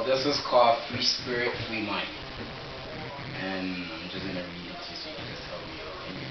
So this is called Free Spirit, Free Mind. And I'm just gonna read it to you so you can just tell me your opinion,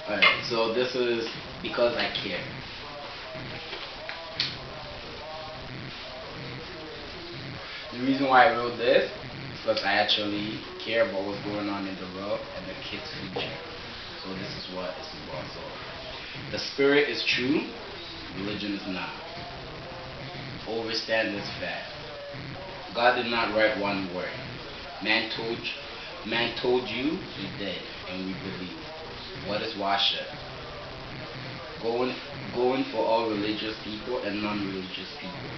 right? Alright, so this is because I care. The reason why I wrote this is because I actually care about what's going on in the world and the kids' future. So this is what it's about. So the spirit is true, religion is not. Overstand this fact. God did not write one word. Man told you, he did, and we believe. What is worship? Going for all religious people and non-religious people.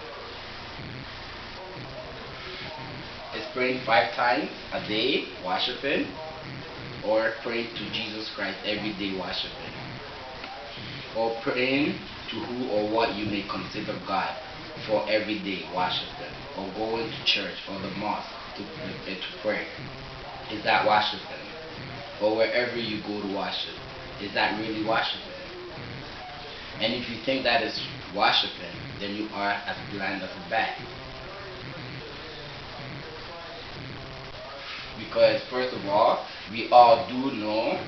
Is praying 5 times a day worshiping, or praying to Jesus Christ every day worshiping, or praying to who or what you may consider God for every day worshiping, or going to church or the mosque to pray. Is that worshiping? Or wherever you go to worship, is that really worshiping? And if you think that is worshiping, then you are as blind as a bat. Because first of all, we all do know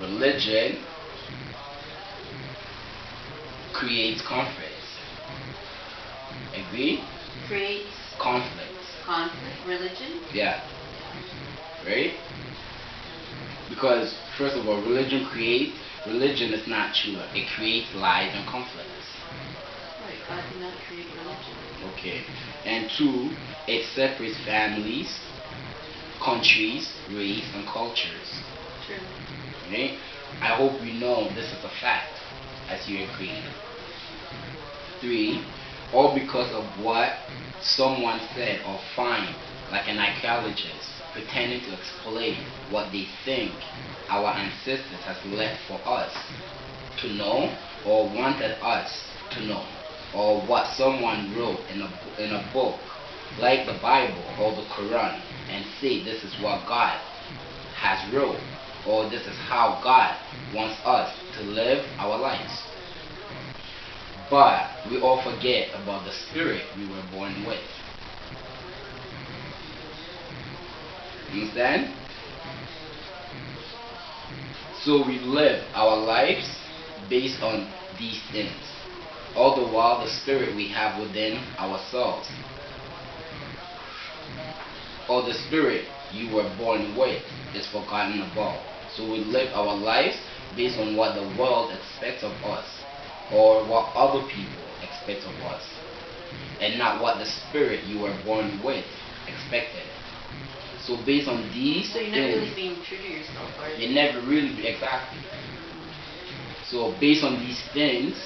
religion creates conflicts. Agree? Creates conflicts. Conflict. Religion? Yeah. Right? Because first of all, religion is not true. It creates lies and conflicts. Right, God did not create religion. Okay. And 2, it separates families, countries, race, and cultures. True. Okay? I hope you know this is a fact, as you agree. 3, all because of what someone said or find, like an archaeologist, pretending to explain what they think our ancestors has left for us to know, or wanted us to know, or what someone wrote in a book like the Bible or the Quran, and say this is what God has wrote, or this is how God wants us to live our lives. But we all forget about the spirit we were born with. Understand? So we live our lives based on these things, all the while the spirit we have within ourselves, or the spirit you were born with, is forgotten about. So we live our lives based on what the world expects of us, or what other people expect of us, and not what the spirit you were born with expected. So based on these so you're things, not really being true to yourself, are you? you never really be exactly. So based on these things,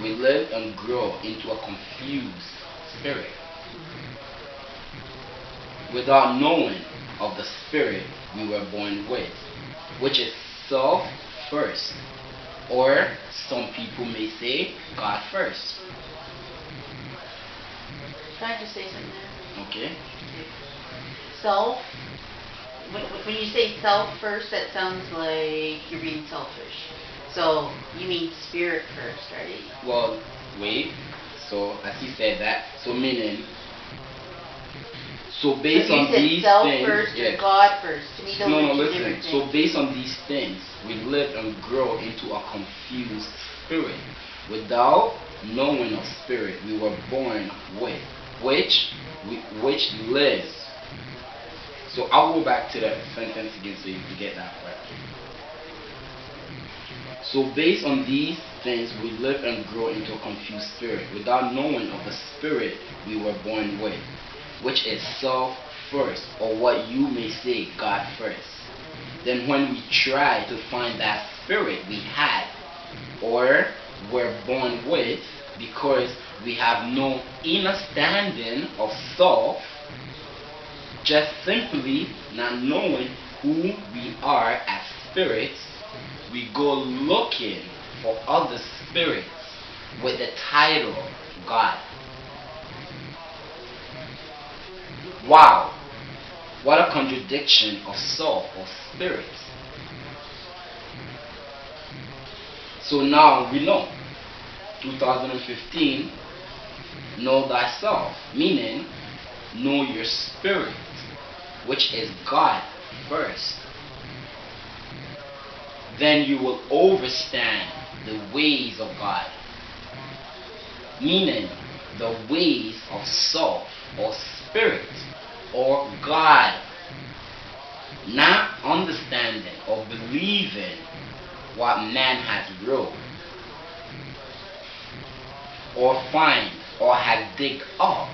we live and grow into a confused spirit without knowing of the spirit we were born with, which is self first, or some people may say God first. Trying to say something there. Okay. Self. When you say self first, that sounds like you're being selfish. So you mean spirit first, right? Well, wait. So as he said that, so meaning. So based on these self things, first yeah. or God first. To me, those are two listen. different So things. based on these things, we live and grow into a confused spirit without knowing of spirit we were born with, which lives. So I'll go back to the sentence again so you can get that right. So based on these things, we live and grow into a confused spirit without knowing of the spirit we were born with, which is self first, or what you may say God first. Then when we try to find that spirit we had or were born with, because we have no understanding of self, just simply not knowing who we are as spirits, we go looking for other spirits with the title God. Wow, what a contradiction of soul or spirit. So now we know. 2015, know thyself, meaning know your spirit, which is God first. Then you will overstand the ways of God, meaning the ways of self or spirit or God. Not understanding or believing what man has wrote or find or has dig up.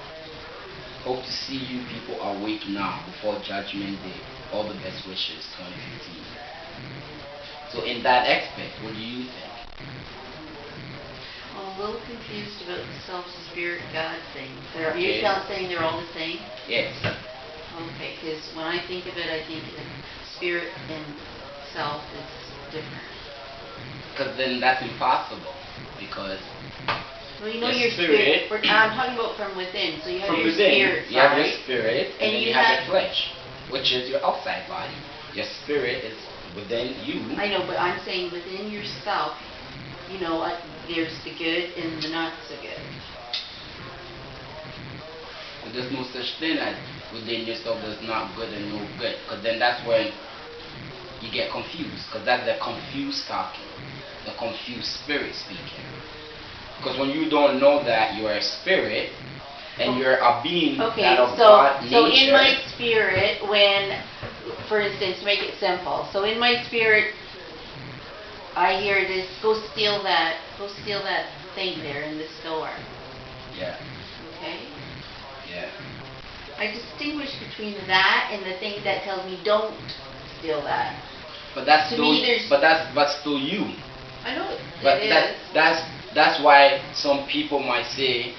Hope to see you people awake now before Judgment Day. All the best wishes, 2015. So in that aspect, what do you think? I'm a little confused about the self-spirit God thing. Okay. You're saying they're all the same? Yes. Okay, because when I think of it, I think of spirit and self is different. Because then that's impossible. Because Well, you know your your spirit. spirit- I'm talking about from within. So you have from your within, spirit you have your side. spirit, and And then you you have have- your flesh, which is your outside body. Your spirit is within you. I know, but I'm saying within yourself, you know, there's the good and the not so good. But there's no such thing as within yourself there's not good and no good. Because then that's when you get confused. Because that's the confused talking. The confused spirit speaking. Because when you don't know that you are a spirit and you're a being Okay, that of so God so nature. in my spirit, when, for instance, to make it simple, so in my spirit, I hear this: go steal that thing there in the store. Yeah, Okay, yeah. I distinguish between that and the thing that tells me don't steal that. But that's To still me, there's- but still you. I know But it is. that's why some people might say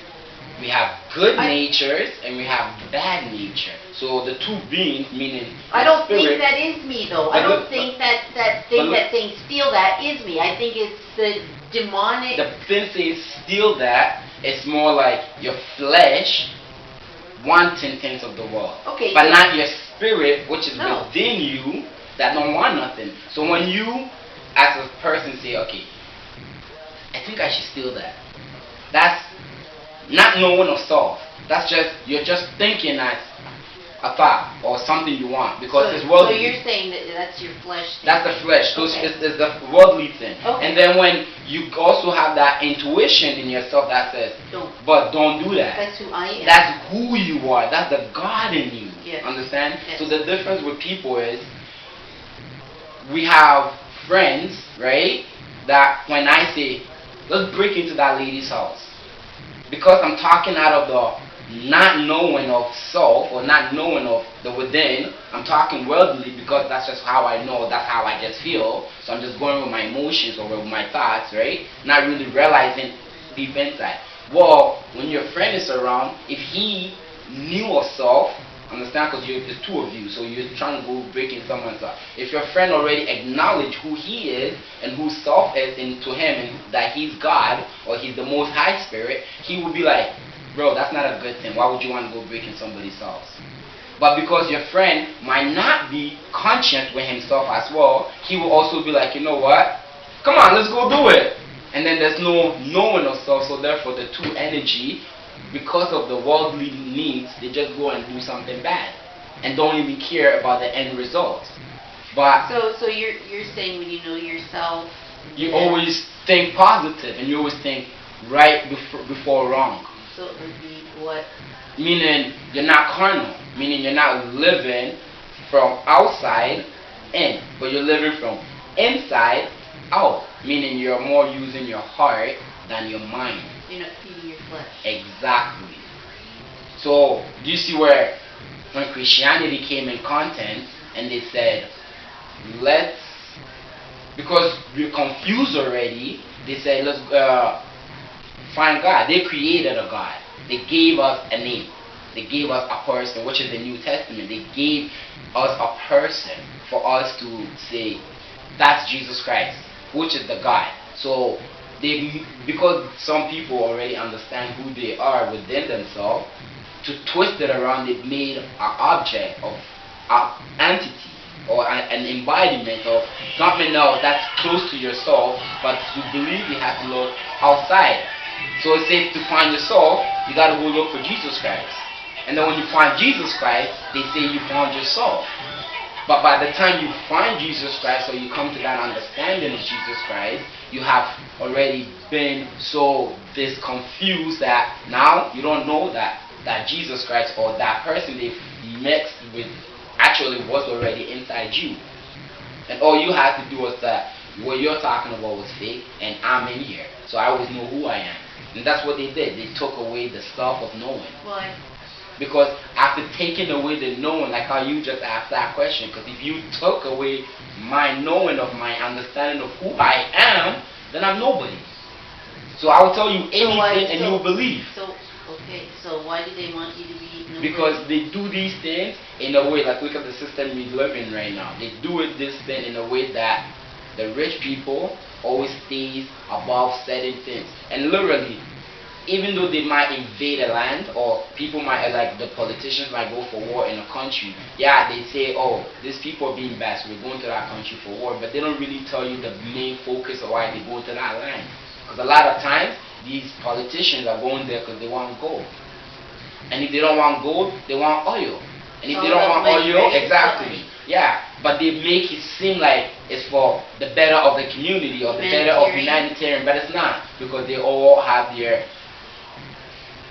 we have good natures and we have bad nature. So the two beings, meaning I the don't spirit, think that is me though. I But don't look- think that but look- thing steal that is me. I think it's the demonic. the thing says steal that. It's more like your flesh wanting things of the world. Okay, But so- not your spirit, which is No. within you, that don't want nothing. So when you, as a person, say, okay, I think I should steal that. That's not knowing of self. That's just, you're just thinking as a thought or something you want because it's so worldly. you're saying that that's your flesh thing. That's the flesh. So Okay. it's the worldly thing. Okay. And then when you also have that intuition in yourself that says, Don't. but don't do that. That's who I am. That's who you are. That's the God in you. Yes. Understand? Yes. So the difference with people is we have friends, right? That when I say, let's break into that lady's house. Because I'm talking out of the not knowing of self or not knowing of the within, I'm talking worldly because that's just how I know, that's how I just feel. So I'm just going with my emotions or with my thoughts, right? Not really realizing deep inside. Well, when your friend is around, if he knew of self, understand, because there's two of you, so you're trying to go break in someone's heart. If your friend already acknowledged who he is and who self is into him and that he's God or he's the most high spirit, he would be like, bro, that's not a good thing. Why would you want to go break in somebody's house? But because your friend might not be conscious with himself as well, he will also be like, you know what? Come on, let's go do it. And then there's no knowing of self, so therefore the two energy, because of the worldly needs, they just go and do something bad and don't even care about the end result. But So you're saying when you know yourself, you always think positive and you always think right before wrong. so it would be what? Meaning you're not carnal, meaning you're not living from outside in, but you're living from inside out, meaning you're more using your heart than your mind. You're not feeding your flesh. Exactly. So, do you see where when Christianity came in content and they said, let's, because we're confused already, they said, let's find God. They created a God. They gave us a name. They gave us a person, which is the New Testament. They gave us a person for us to say, that's Jesus Christ, which is the God. So, because some people already understand who they are within themselves, to twist it around, they made an object of an entity or an embodiment of something else that's close to yourself, but to believe you have to look outside. So it says to find yourself, you gotta go look for Jesus Christ. And then when you find Jesus Christ, they say you found yourself. But by the time you find Jesus Christ, or you come to that understanding of Jesus Christ, you have already been so confused that now you don't know that Jesus Christ or that person they mixed with actually was already inside you. And all you had to do was that what you're talking about was fake, and I'm in here. So I always know who I am. And that's what they did. They took away the stuff of knowing. Why? Because after taking away the knowing, like how you just asked that question, because if you took away my knowing of my understanding of who I am, then I'm nobody. So I will tell you anything and you'll believe. So why do they want you to be nobody? Because they do these things in a way, like look at the system we live in right now. They do this thing in a way that the rich people always stays above certain things. And literally, even though they might invade a land, or people might, like the politicians might go for war in a country, yeah, they say, oh, these people are being bad, so we're going to that country for war, but they don't really tell you the main focus of why they go to that land. Because a lot of times, these politicians are going there because they want gold. And if they don't want gold, they want oil. And if they don't want oil, exactly. Yeah, but they make it seem like it's for the better of the community or the better of humanitarian, but it's not, because they all have their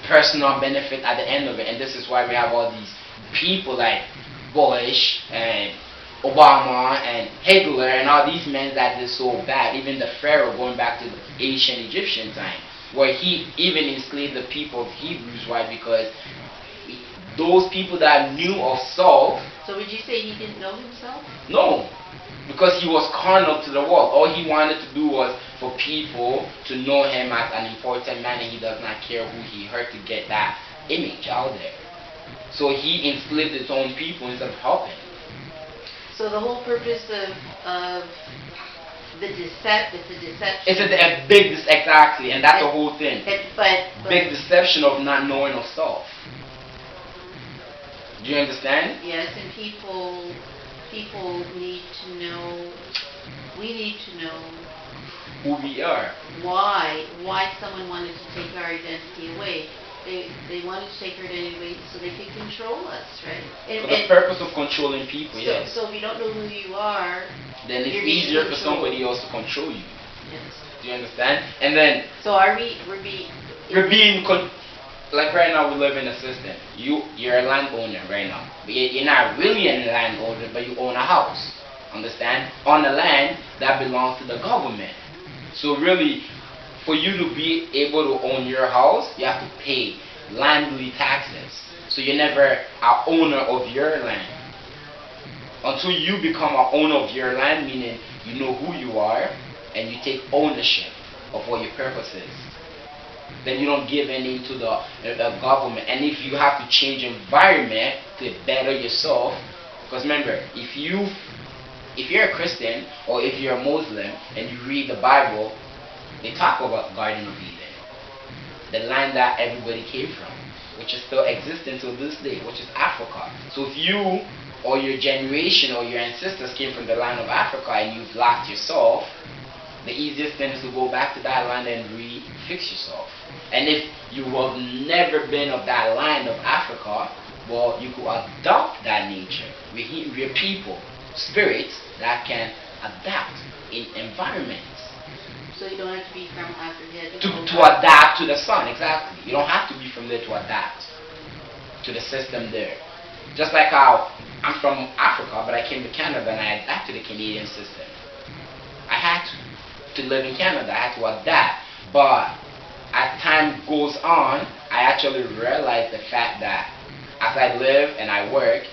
personal benefit at the end of it. And this is why we have all these people like Bush and Obama and Hitler and all these men that did so bad. Even the Pharaoh, going back to the ancient Egyptian time, where he even enslaved the people of Hebrews. Why? Because those people that knew of self. So would you say he didn't know himself? No, because he was carnal to the world. All he wanted to do was for people to know him as an important man, and he does not care who he hurt to get that image out there. So he enslaved his own people instead of helping. So the whole purpose of the deception. It's a big exactly, and that's the whole thing. But big deception of not knowing of self. Do you understand? Yes, and people need to know. We need to know who we are. Why someone wanted to take our identity away. They wanted to take our identity away so they could control us, right? For the purpose of controlling people, yes. So if you don't know who you are, then it's easier for somebody else to control you. Yes. Do you understand? And then. So we're being like right now we live in a system. You're a landowner right now. But you're not really a landowner, but you own a house. Understand? On the land that belongs to the government. So really, for you to be able to own your house, you have to pay landly taxes. So you're never an owner of your land. Until you become an owner of your land, meaning you know who you are and you take ownership of what your purpose is. Then you don't give any to the government. And if you have to change environment to better yourself, because remember, if you're a Christian or if you're a Muslim and you read the Bible, they talk about Garden of Eden, the land that everybody came from, which is still existing till this day, which is Africa. So if you or your generation or your ancestors came from the land of Africa and you've lost yourself, the easiest thing is to go back to that land and fix yourself. And if you have never been of that land of Africa, well, you could adopt that nature. We're people, spirits that can adapt in environments. So you don't have to be from Africa to adapt to the sun, exactly. You don't have to be from there to adapt to the system there. Just like how I'm from Africa, but I came to Canada and I adapted to the Canadian system. I had to live in Canada. I had to adapt. But as time goes on, I actually realized the fact that as I live and I work,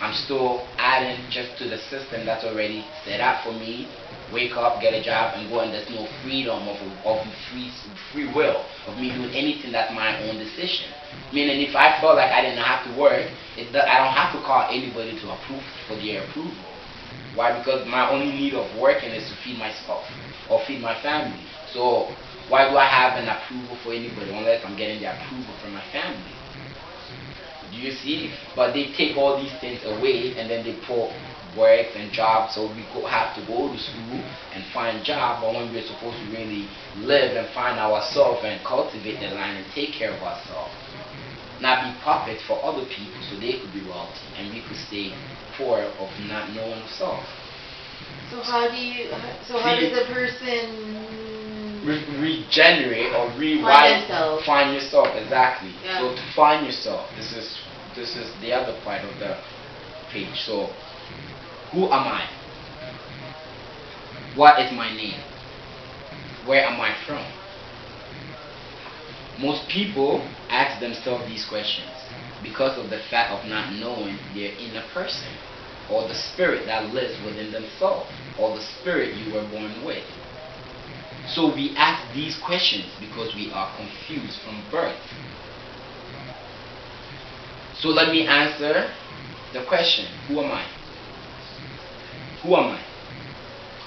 I'm still adding just to the system that's already set up for me. Wake up, get a job, and go, and there's no freedom of free will of me doing anything that's my own decision. Meaning, if I felt like I didn't have to work, I don't have to call anybody to approve for their approval. Why? Because my only need of working is to feed myself or feed my family. So why do I have an approval for anybody unless I'm getting the approval from my family? Do you see? But they take all these things away and then they put work and jobs. So we have to go to school and find job. But when we're supposed to really live and find ourselves and cultivate the land and take care of ourselves, not be puppets for other people so they could be wealthy and we could stay poor of not knowing ourselves. So how do you? So how does the person regenerate or find yourself? Exactly. Yeah. So to find yourself, this is the other part of the page. So who am I? What is my name? Where am I from? Most people ask themselves these questions because of the fact of not knowing their inner person or the spirit that lives within themselves or the spirit you were born with. So we ask these questions because we are confused from birth. So let me answer the question. Who am I? Who am I?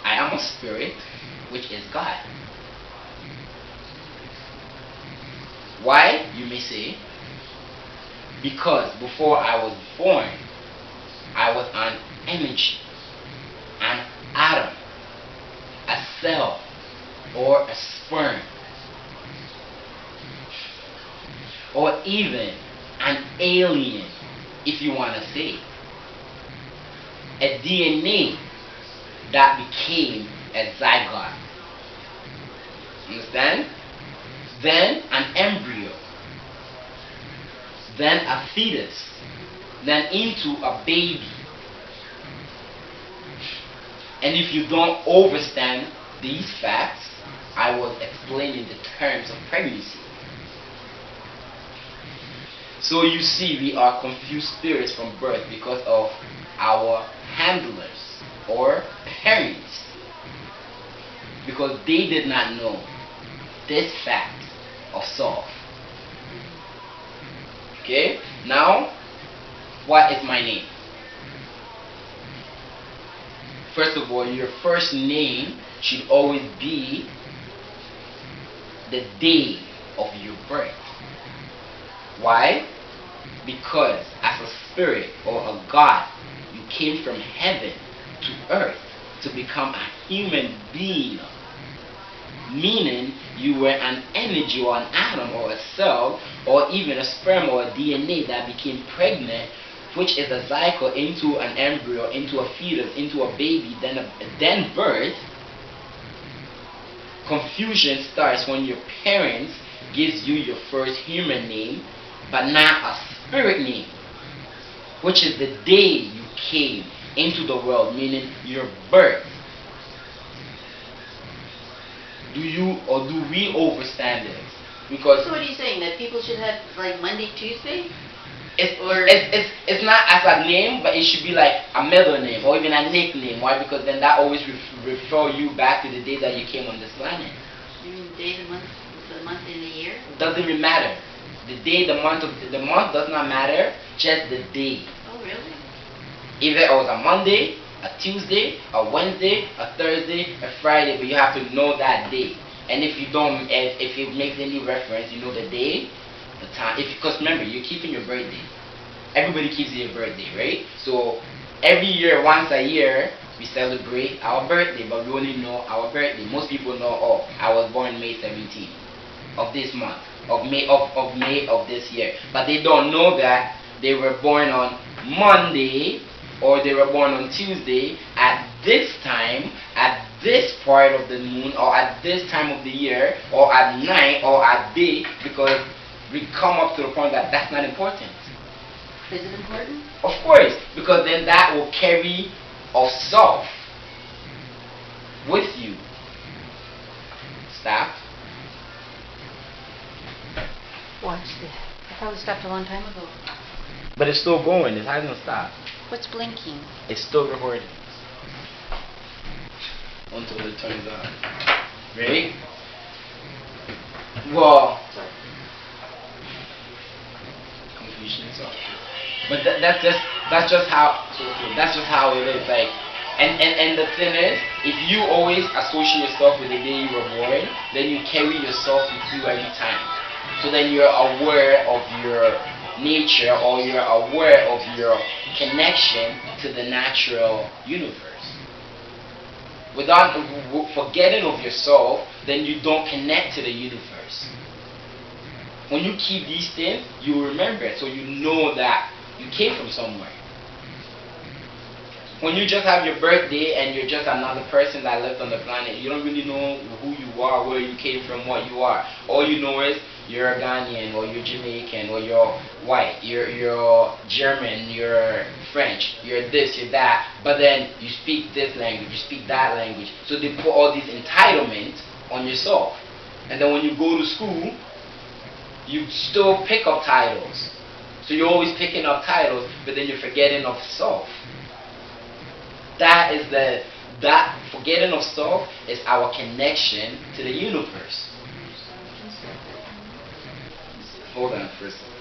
I am a spirit, which is God. Why, you may say? Because before I was born, I was an energy, an atom, a cell, or a sperm, or even an alien, if you want to say. A DNA that became a zygote. Understand? Then an embryo, then a fetus, then into a baby. And if you don't understand these facts, I was explaining the terms of pregnancy. So you see, we are confused spirits from birth because of our handlers or parents, because they did not know this fact of self. Okay, now what is my name? First of all, your first name should always be the day of your birth. Why? Because as a spirit or a god, you came from heaven to earth to become a human being. Meaning you were an energy or an atom or a cell or even a sperm or a DNA that became pregnant, which is a zygote into an embryo, into a fetus, into a baby, then birth. Confusion starts when your parents gives you your first human name but not a spirit name, which is the day you came into the world, meaning your birth. Do you or do we understand this? Because so what are you saying? That people should have like Monday, Tuesday? It's not as a name, but it should be like a middle name or even a nickname. Why? Because then that always refer you back to the day that you came on this planet. You mean the day, the month, and the year? Doesn't even matter. The day, the month does not matter. Just the day. Oh, really? Either it was a Monday, a Tuesday, a Wednesday, a Thursday, a Friday, but you have to know that day. And if you don't, if it makes any reference, you know the day, the time. Because remember, you're keeping your birthday. Everybody keeps their birthday, right? So every year, once a year, we celebrate our birthday, but we only know our birthday. Most people know, oh, I was born May 17th of this month, of May of this year. But they don't know that they were born on Monday or they were born on Tuesday at this time, at this part of the moon, or at this time of the year, or at night, or at day, because we come up to the point that that's not important. Is it important? Of course, because then that will carry of self with you. Stop. Watch this. I thought we stopped a long time ago. But it's still going. It hasn't stopped. What's blinking? It's still recording. Until it turns on. Ready? Well, confusion is okay. But that's just how it is. Like, and the thing is, if you always associate yourself with the day you were born, then you carry yourself with you every time. So then you're aware of nature, or you're aware of your connection to the natural universe. Without forgetting of yourself, then you don't connect to the universe. When you keep these things, you remember it, so you know that you came from somewhere. When you just have your birthday and you're just another person that lived on the planet, you don't really know who you are, where you came from, what you are. All you know is you're a Ghanaian, or you're Jamaican, or you're white, you're German, you're French, you're this, you're that. But then you speak this language, you speak that language. So they put all these entitlements on yourself. And then when you go to school, you still pick up titles. So you're always picking up titles, but then you're forgetting of self. That forgetting of self is our connection to the universe. Hold on for a second.